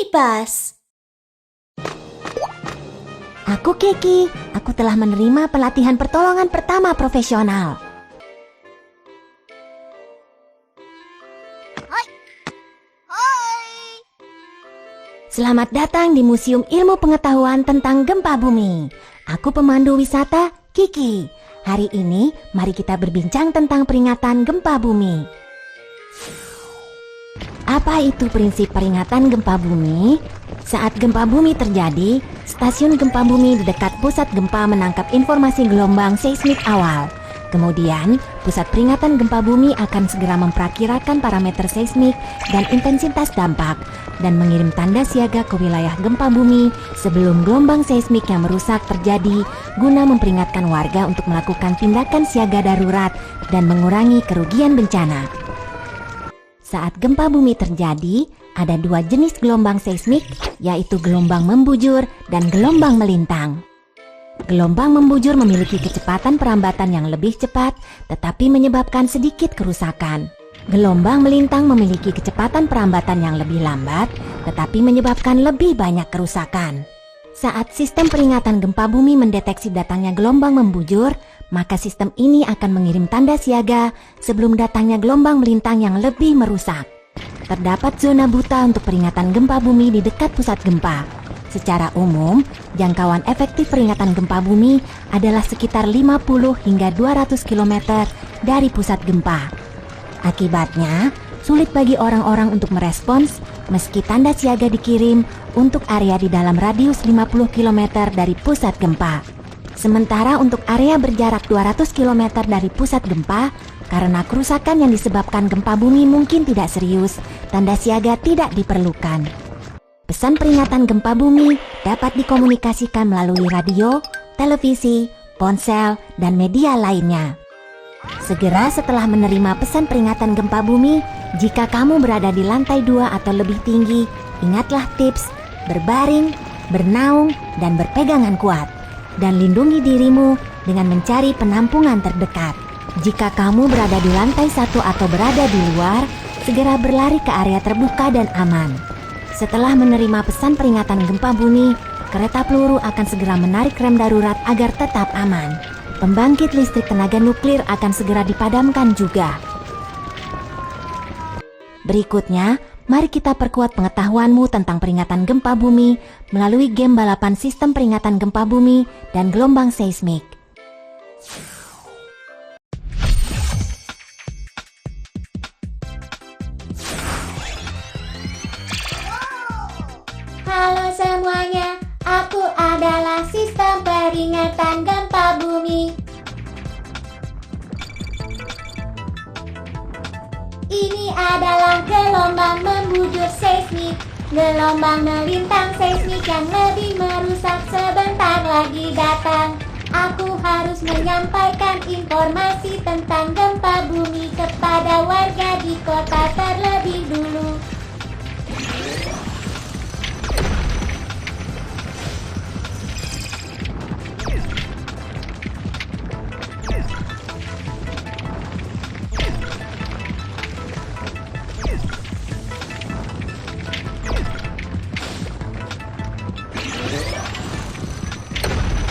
Kipas. Aku Kiki, aku telah menerima pelatihan pertolongan pertama profesional. Selamat datang di Museum Ilmu Pengetahuan tentang Gempa Bumi. Aku pemandu wisata Kiki. Hari ini mari kita berbincang tentang peringatan gempa bumi. Apa itu prinsip peringatan gempa bumi? Saat gempa bumi terjadi, stasiun gempa bumi di dekat pusat gempa menangkap informasi gelombang seismik awal. Kemudian, pusat peringatan gempa bumi akan segera memperakirakan parameter seismik dan intensitas dampak dan mengirim tanda siaga ke wilayah gempa bumi sebelum gelombang seismik yang merusak terjadi guna memperingatkan warga untuk melakukan tindakan siaga darurat dan mengurangi kerugian bencana. Saat gempa bumi terjadi, ada dua jenis gelombang seismik, yaitu gelombang membujur dan gelombang melintang. Gelombang membujur memiliki kecepatan perambatan yang lebih cepat, tetapi menyebabkan sedikit kerusakan. Gelombang melintang memiliki kecepatan perambatan yang lebih lambat, tetapi menyebabkan lebih banyak kerusakan. Saat sistem peringatan gempa bumi mendeteksi datangnya gelombang membujur, maka sistem ini akan mengirim tanda siaga sebelum datangnya gelombang melintang yang lebih merusak. Terdapat zona buta untuk peringatan gempa bumi di dekat pusat gempa. Secara umum, jangkauan efektif peringatan gempa bumi adalah sekitar 50 hingga 200 km dari pusat gempa. Akibatnya, sulit bagi orang-orang untuk merespons meski tanda siaga dikirim untuk area di dalam radius 50 km dari pusat gempa. Sementara untuk area berjarak 200 km dari pusat gempa, karena kerusakan yang disebabkan gempa bumi mungkin tidak serius, tanda siaga tidak diperlukan. Pesan peringatan gempa bumi dapat dikomunikasikan melalui radio, televisi, ponsel, dan media lainnya. Segera setelah menerima pesan peringatan gempa bumi, jika kamu berada di lantai 2 atau lebih tinggi, ingatlah tips berbaring, bernaung, dan berpegangan kuat. Dan lindungi dirimu dengan mencari penampungan terdekat. Jika kamu berada di lantai 1 atau berada di luar, segera berlari ke area terbuka dan aman. Setelah menerima pesan peringatan gempa bumi, kereta peluru akan segera menarik rem darurat agar tetap aman. Pembangkit listrik tenaga nuklir akan segera dipadamkan juga. Berikutnya, mari kita perkuat pengetahuanmu tentang peringatan gempa bumi melalui game balapan sistem peringatan gempa bumi dan gelombang seismik. Halo semuanya, aku adalah sistem peringatan gempa bumi. Ini adalah gelombang membujur seismik, gelombang melintang seismik yang lebih merusak sebentar lagi datang. Aku harus menyampaikan informasi tentang gempa bumi kepada warga di kota terlebih dulu.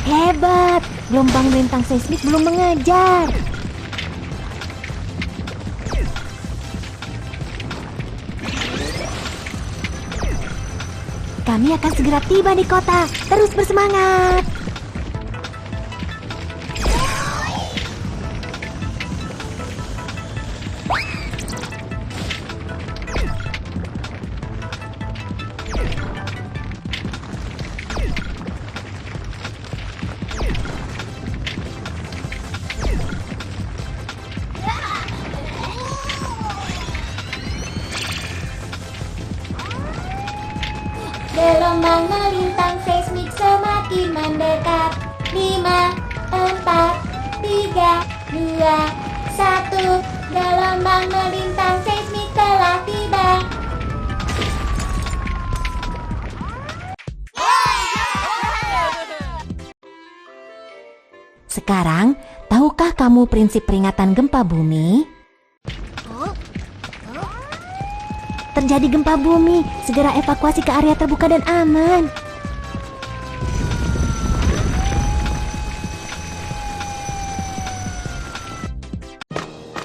Hebat, gelombang melintang seismik belum mengejar. Kami akan segera tiba di kota. Terus bersemangat. Gelombang melintang seismik semakin mendekat. 5, 4, 3, 2, 1. Gelombang melintang seismik telah tiba. Sekarang, tahukah kamu prinsip peringatan gempa bumi? terjadi gempa bumi. Segera evakuasi ke area terbuka dan aman.